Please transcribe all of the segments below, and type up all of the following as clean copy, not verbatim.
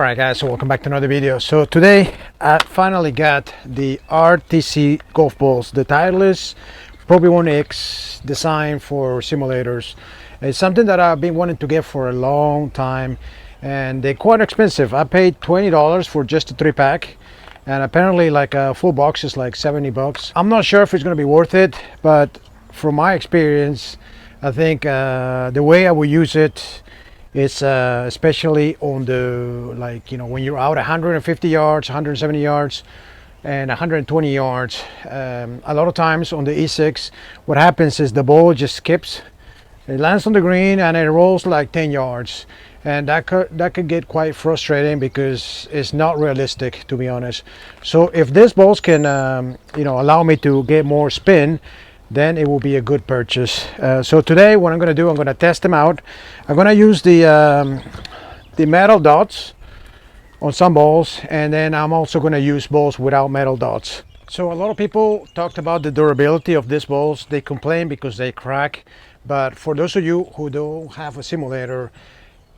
Alright guys, so welcome back to another video. So today I finally got the RTC golf balls, the Titlest ProV1 X, designed for simulators. It's something that I've been wanting to get for a long time, and they're quite expensive. I paid $20 for just a 3-pack, and apparently like a full box is like 70 bucks. I'm not sure if it's going to be worth it, but from my experience, I think the way I will use it, it's especially on the, like, you know, when you're out 150 yards, 170 yards and 120 yards, a lot of times on the E6 what happens is the ball just skips, it lands on the green and it rolls like 10 yards, and that could get quite frustrating because it's not realistic, to be honest. So if these balls can you know, allow me to get more spin, then it will be a good purchase. So today what I'm going to do, I'm going to test them out. I'm going to use the metal dots on some balls, and then I'm also going to use balls without metal dots. So a lot of people talked about the durability of these balls. They complain because they crack, but for those of you who don't have a simulator,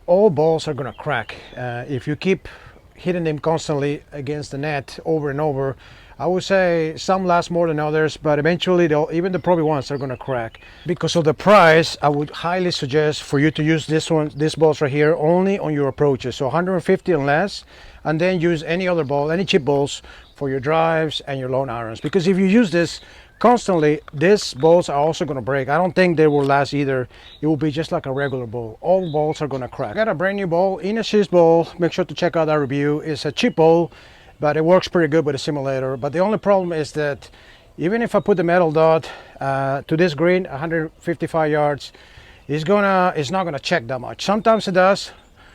all balls are going to crack if you keep hitting them constantly against the net over and over. I would say some last more than others, but eventually even the ProV1s are going to crack. Because of the price, I would highly suggest for you to use these balls right here only on your approaches, so 150 and less, and then use any other ball, any chip balls for your drives and your long irons. Because if you use this constantly, these balls are also going to break. I don't think they will last either. It will be just like a regular ball. All balls are going to crack. I got a brand new ball, Inash's ball. Make sure to check out that review. It's a cheap ball, but it works pretty good with a simulator. But the only problem is that even if I put the metal dot to this green 155 yards, it's not gonna check that much. Sometimes it does,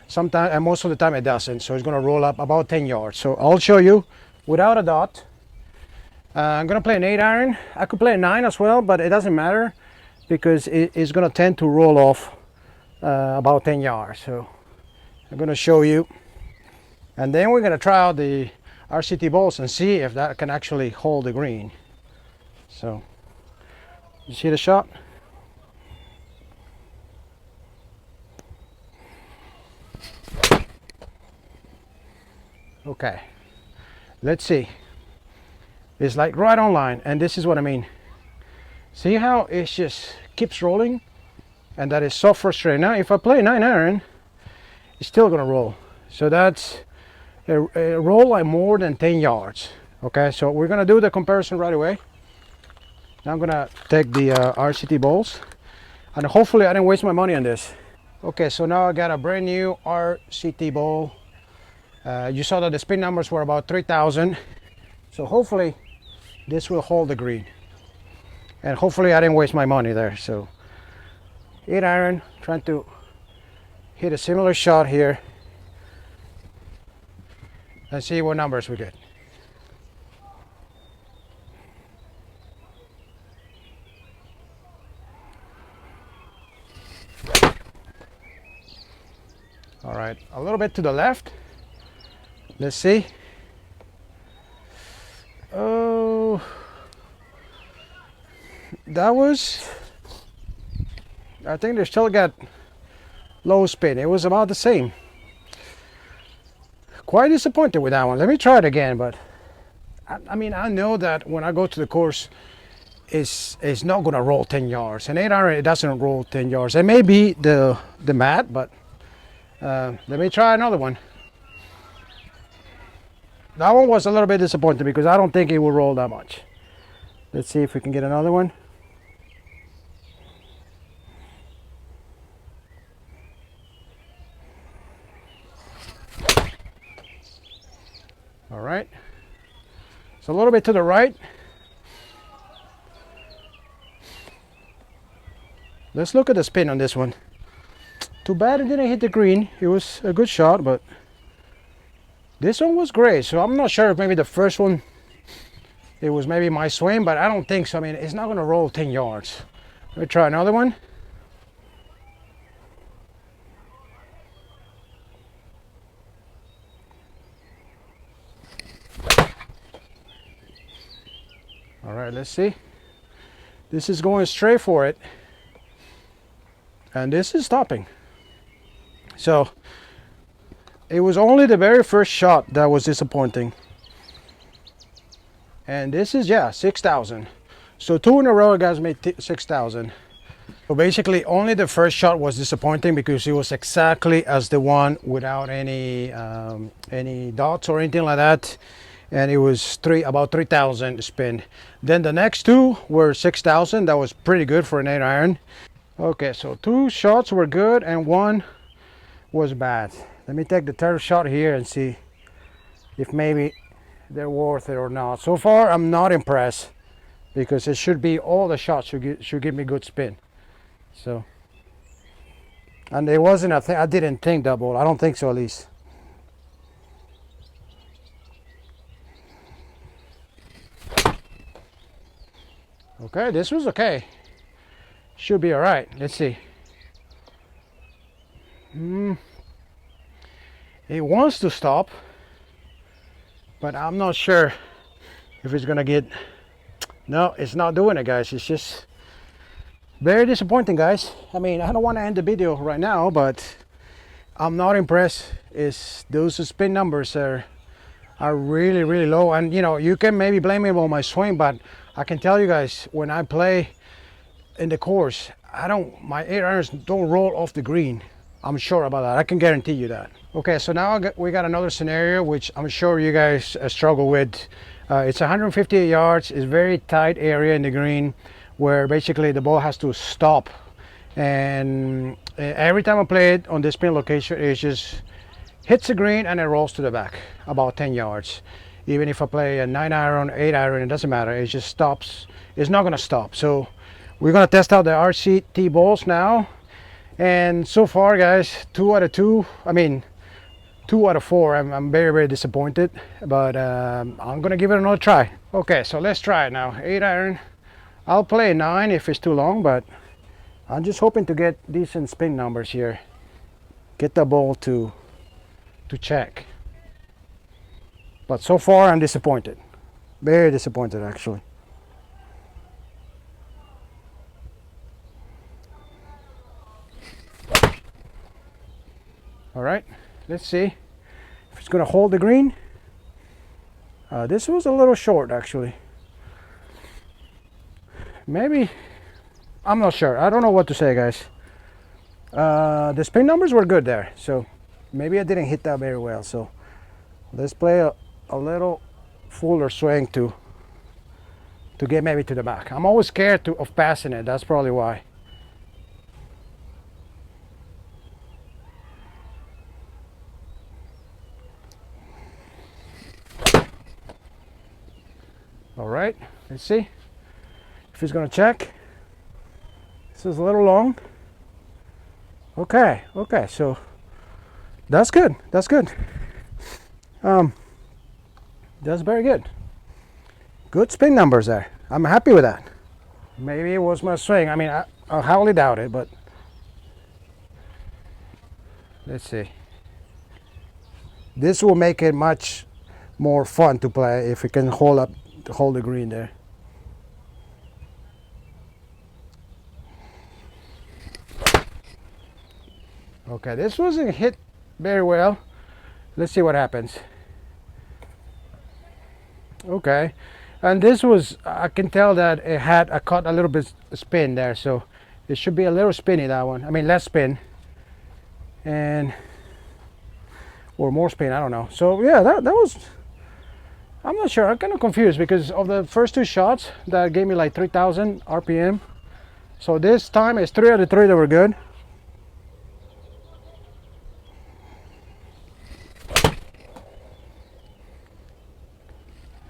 sometimes, and most of the time it doesn't. So it's gonna roll up about 10 yards. So I'll show you without a dot. I'm gonna play an 8-iron. I could play a 9 as well, but it doesn't matter because it's gonna tend to roll off about 10 yards. So I'm gonna show you, and then we're gonna try out the RCT balls and see if that can actually hold the green. So you see the shot? Okay, let's see. It's like right on line, and this is what I mean. See how it just keeps rolling, and that is so frustrating. Now if I play 9-iron, it's still gonna roll. So that's a roll like more than 10 yards. Okay, so we're gonna do the comparison right away. Now I'm gonna take the RCT balls, and hopefully I didn't waste my money on this. Okay, so now I got a brand new RCT ball. You saw that the spin numbers were about 3,000, so hopefully this will hold the green, and hopefully I didn't waste my money there. So 8-iron, trying to hit a similar shot here and see what numbers we get. All right, a little bit to the left. Let's see. Oh, that was, I think they still got low spin. It was about the same. Quite disappointed with that one. Let me try it again, but I mean, I know that when I go to the course, it's not gonna roll 10 yards. An 8-iron, it doesn't roll 10 yards. It may be the mat, but let me try another one. That one was a little bit disappointing because I don't think it will roll that much. Let's see if we can get another one. All right, so a little bit to the right. Let's look at the spin on this one. Too bad it didn't hit the green. It was a good shot, but this one was great. So I'm not sure if maybe the first one, it was maybe my swing, but I don't think so. I mean, it's not going to roll 10 yards. Let me try another one. All right, let's see. This is going straight for it, and this is stopping. So it was only the very first shot that was disappointing. And this is, yeah, 6,000. So 2 in a row, guys, made 6,000. So basically, only the first shot was disappointing because it was exactly as the one without any dots or anything like that. And it was about 3,000 spin. Then the next two were 6,000. That was pretty good for an 8-iron. Okay, so 2 shots were good and 1 was bad. Let me take the third shot here and see if maybe they're worth it or not. So far, I'm not impressed because it should be all the shots should give me good spin. So, and it wasn't a thing. I didn't think double. I don't think so, at least. Okay, this was okay. Should be all right. Let's see. It wants to stop, but I'm not sure if it's gonna get. No, it's not doing it, guys. It's just very disappointing, guys. I mean, I don't want to end the video right now, but I'm not impressed. Those spin numbers are really, really low. And you know, you can maybe blame me on my swing, but I can tell you guys, when I play in the course, my 8-irons don't roll off the green. I'm sure about that. I can guarantee you that. Okay, so now we got another scenario which I'm sure you guys struggle with. It's 158 yards. It's very tight area in the green where basically the ball has to stop. And every time I play it on this pin location, it just hits the green and it rolls to the back about 10 yards. Even if I play a 9-iron, 8-iron, it doesn't matter. It just stops. It's not gonna stop. So we're gonna test out the RCT balls now. And so far, guys, 2 out of 2. I mean, 2 out of 4. I'm very, very disappointed. But I'm gonna give it another try. Okay, so let's try it now. 8-iron. I'll play 9 if it's too long, but I'm just hoping to get decent spin numbers here. Get the ball to check. But so far, I'm disappointed. Very disappointed, actually. All right, let's see if it's gonna hold the green. This was a little short, actually. Maybe, I'm not sure. I don't know what to say, guys. The spin numbers were good there, so maybe I didn't hit that very well. So let's play a little fuller swing to get maybe to the back. I'm always scared of passing it. That's probably why. All right, let's see if he's gonna check. This is a little long. Okay, so that's good. That's good. That's very good. Good spin numbers there. I'm happy with that. Maybe it was my swing. I mean, I highly doubt it, but let's see. This will make it much more fun to play if we can hold the green there. Okay, this wasn't hit very well. Let's see what happens. Okay, and this was, I can tell that it had caught a little bit spin there, so it should be a little spinny, that one. I mean, less spin, and or more spin, I don't know. So yeah, that was, I'm not sure. I'm kind of confused because of the first 2 shots that gave me like 3,000 RPM. So this time it's 3 out of 3 that were good.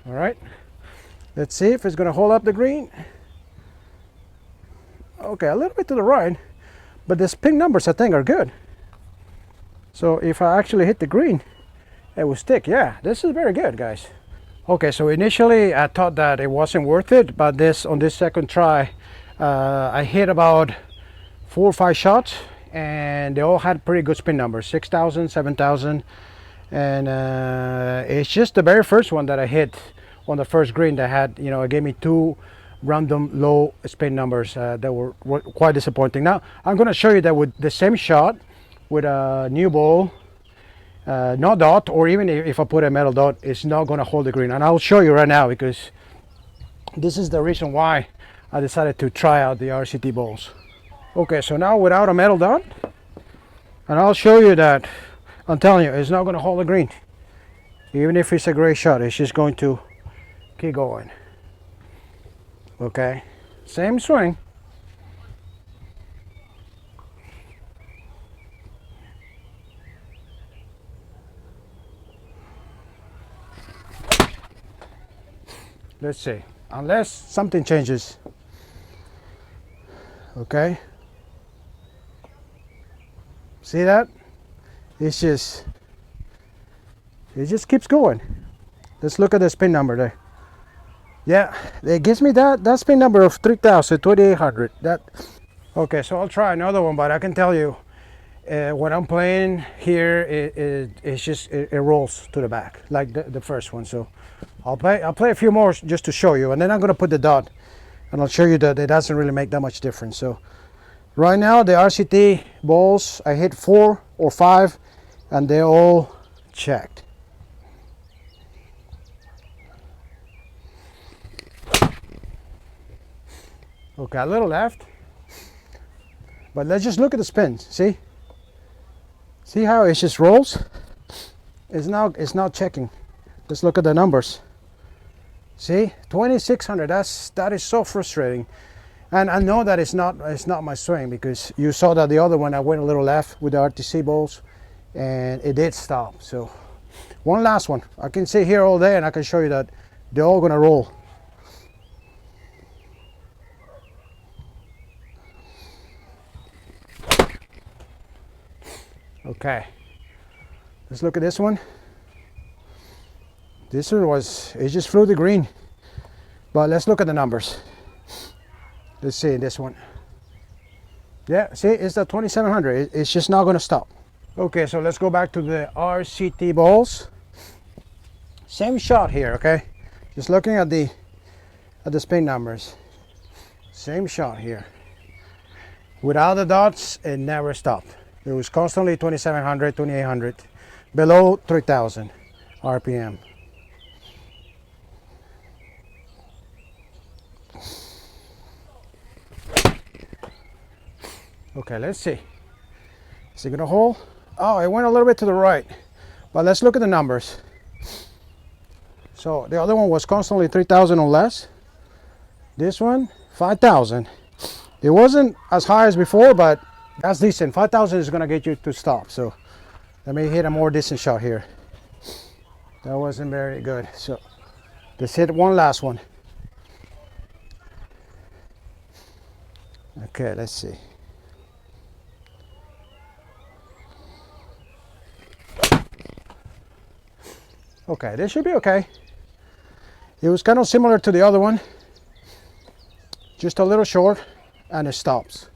All right, let's see if it's gonna hold up the green. Okay, a little bit to the right, but the spin numbers I think are good. So if I actually hit the green, it will stick. Yeah, this is very good, guys. Okay, so initially I thought that it wasn't worth it, but on this second try, I hit about 4 or 5 shots, and they all had pretty good spin numbers, 6,000, 7,000, and it's just the very first one that I hit on the first green that had, you know, it gave me 2 random low spin numbers that were quite disappointing. Now I'm going to show you that with the same shot with a new ball, no dot, or even if I put a metal dot, it's not going to hold the green. And I'll show you right now, because this is the reason why I decided to try out the RCT balls. Okay, so now without a metal dot, and I'll show you that, I'm telling you, it's not going to hold the green. Even if it's a great shot, it's just going to keep going. Okay, same swing. Let's see, unless something changes. Okay, see that? It just keeps going. Let's look at the spin number there. Yeah, it gives me that spin number of 3,800. That. Okay, so I'll try another one, but I can tell you, when I'm playing here, it rolls to the back like the first one. So I'll play a few more just to show you, and then I'm gonna put the dot, and I'll show you that it doesn't really make that much difference. So right now the RCT balls, I hit 4 or 5, and they're all checked. Okay, a little left, but let's just look at the spins. See how it just rolls? It's not checking. Let's look at the numbers. See, 2,600. That is so frustrating, and I know that it's not my swing, because you saw that the other one I went a little left with the RTC balls, and it did stop. So one last one. I can sit here all day and I can show you that they're all gonna roll. Okay, let's look at this one. This one it just flew the green. But let's look at the numbers. Let's see this one. Yeah, see, it's the 2,700. It's just not gonna stop. Okay, so let's go back to the RCT balls. Same shot here, okay? Just looking at the spin numbers. Same shot here. Without the dots, it never stopped. It was constantly 2,700, 2,800, below 3,000 RPM. Okay, let's see. Is it gonna hold? Oh, it went a little bit to the right. But let's look at the numbers. So the other one was constantly 3,000 or less. This one, 5,000. It wasn't as high as before, but that's decent. 5,000 is gonna get you to stop. So let me hit a more decent shot here. That wasn't very good. So let's hit one last one. Okay, let's see. Okay, this should be okay. It was kind of similar to the other one, just a little short, and it stops.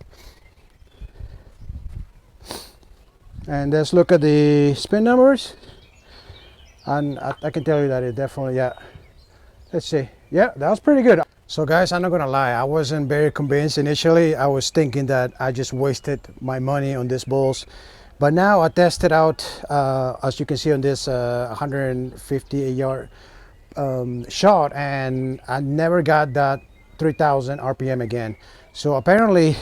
And let's look at the spin numbers, and I can tell you that it definitely, yeah. Let's see. Yeah, that was pretty good. So guys, I'm not gonna lie, I wasn't very convinced initially. I was thinking that I just wasted my money on these balls. But now I tested out, as you can see on this 158-yard shot, and I never got that 3,000 RPM again. So apparently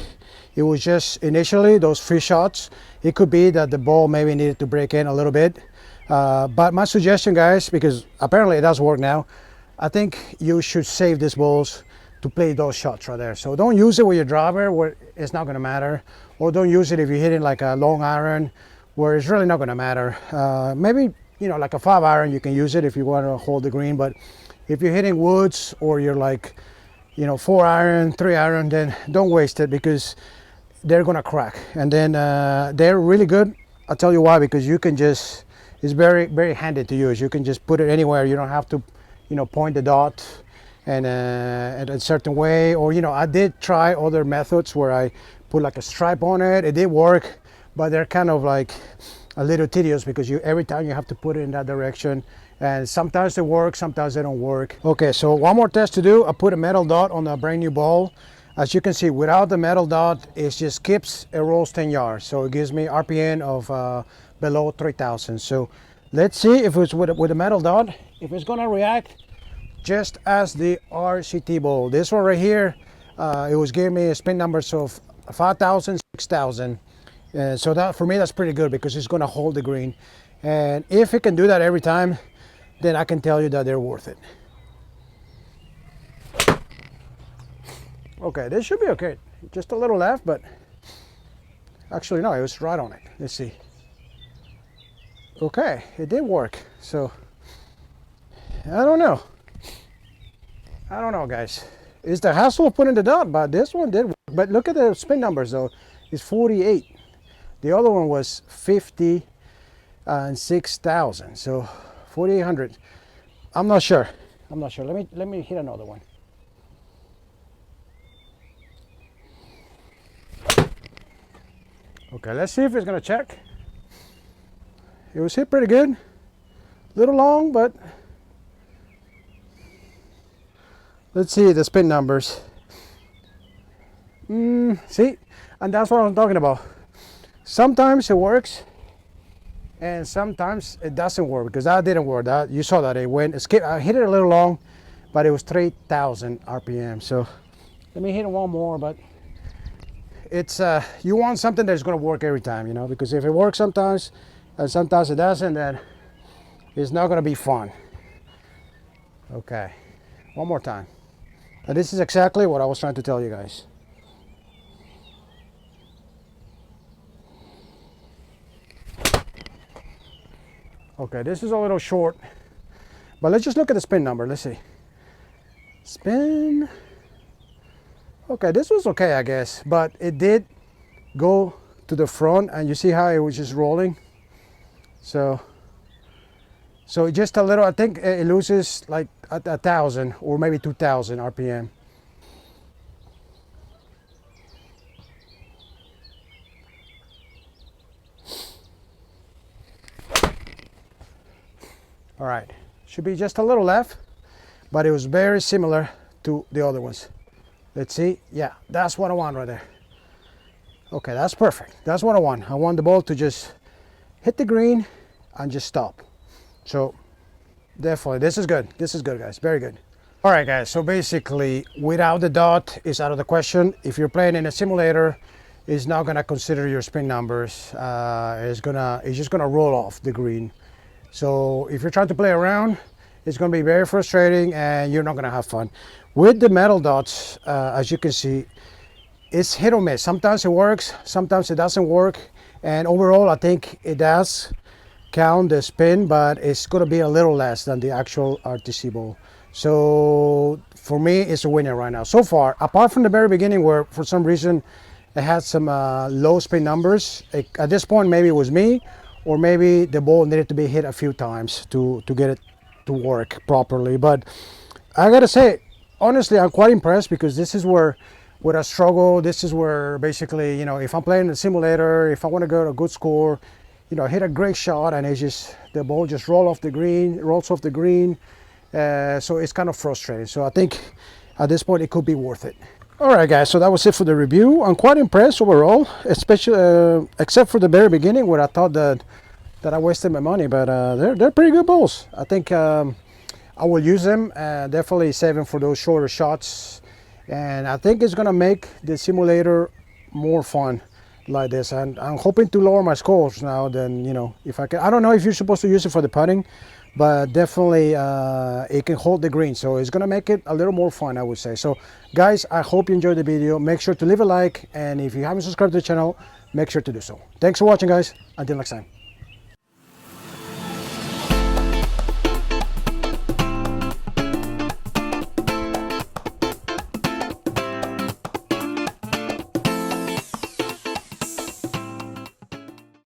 it was just initially those free shots. It could be that the ball maybe needed to break in a little bit. But my suggestion, guys, because apparently it does work now, I think you should save these balls to play those shots right there. So don't use it with your driver where it's not gonna matter, or don't use it if you're hitting like a long iron where it's really not gonna matter. Maybe, you know, like a 5 iron, you can use it if you want to hold the green, but if you're hitting woods or you're like, you know, 4 iron, 3 iron, then don't waste it, because they're gonna crack. And then they're really good. I'll tell you why, because you can just, it's very, very handy to use. You can just put it anywhere. You don't have to, you know, point the dot and in a certain way. Or, you know, I did try other methods where I put like a stripe on it. It did work, but they're kind of like a little tedious, because every time you have to put it in that direction, and sometimes they work, sometimes they don't work. Okay, so one more test to do. I put a metal dot on a brand new ball. As you can see, without the metal dot, it just skips, it rolls 10 yards. So it gives me RPM of below 3,000. So let's see if it's with a metal dot, if it's gonna react just as the RCT ball. This one right here, it was giving me spin numbers of 5,000, 6,000. So that for me, that's pretty good because it's gonna hold the green. And if it can do that every time, then I can tell you that they're worth it. Okay, this should be okay. Just a little left, but actually no, it was right on it. Let's see. Okay, it did work. So I don't know. I don't know, guys. It's the hassle of putting the dot, but this one did work. But look at the spin numbers though. It's 48. The other one was 50 and 6,000. So 4,800. I'm not sure. I'm not sure. Let me hit another one. Okay, let's see if it's gonna check. It was hit pretty good. A little long, but let's see the spin numbers. See, and that's what I'm talking about. Sometimes it works, and sometimes it doesn't work, because that didn't work. That you saw that it went. I hit it a little long, but it was 3,000 RPM. So let me hit it one more, but it's you want something that's going to work every time, you know, because if it works sometimes and sometimes it doesn't, then it's not going to be fun. Okay, one more time. And this is exactly what I was trying to tell you guys. Okay, this is a little short, but let's just look at the spin number. Let's see. Spin. Okay, this was okay, I guess, but it did go to the front, and you see how it was just rolling. So just a little. I think it loses like 1,000 or maybe 2,000 RPM. All right, should be just a little left, but it was very similar to the other ones. Let's see. Yeah, that's what I want right there. Okay, that's perfect. That's what I want. I want the ball to just hit the green and just stop. So definitely, this is good. This is good, guys. Very good. All right, guys. So basically, without the dot, it's out of the question. If you're playing in a simulator, it's not gonna consider your spin numbers. It's just gonna roll off the green. So if you're trying to play around, it's going to be very frustrating and you're not going to have fun. With the metal dots, as you can see, it's hit or miss. Sometimes it works, sometimes it doesn't work. And overall, I think it does count the spin, but it's going to be a little less than the actual RTC ball. So for me, it's a winner right now. So far, apart from the very beginning where for some reason it had some low spin numbers. At this point, maybe it was me, or maybe the ball needed to be hit a few times to get it to work properly. But I gotta say, honestly, I'm quite impressed, because this is where I struggle. This is where basically, you know, if I'm playing in a simulator, if I want to go to a good score, you know, hit a great shot and it's just, the ball just rolls off the green. So it's kind of frustrating. So I think at this point it could be worth it. All right, guys, so that was it for the review. I'm quite impressed overall, especially except for the very beginning where I thought that I wasted my money, but they're pretty good balls. I think I will use them, definitely save them for those shorter shots, and I think it's gonna make the simulator more fun like this. And I'm hoping to lower my scores now. Then, you know, if I can, I don't know if you're supposed to use it for the putting, but definitely it can hold the green, so it's gonna make it a little more fun, I would say. So guys, I hope you enjoyed the video. Make sure to leave a like, and if you haven't subscribed to the channel, make sure to do so. Thanks for watching, guys. Until next time.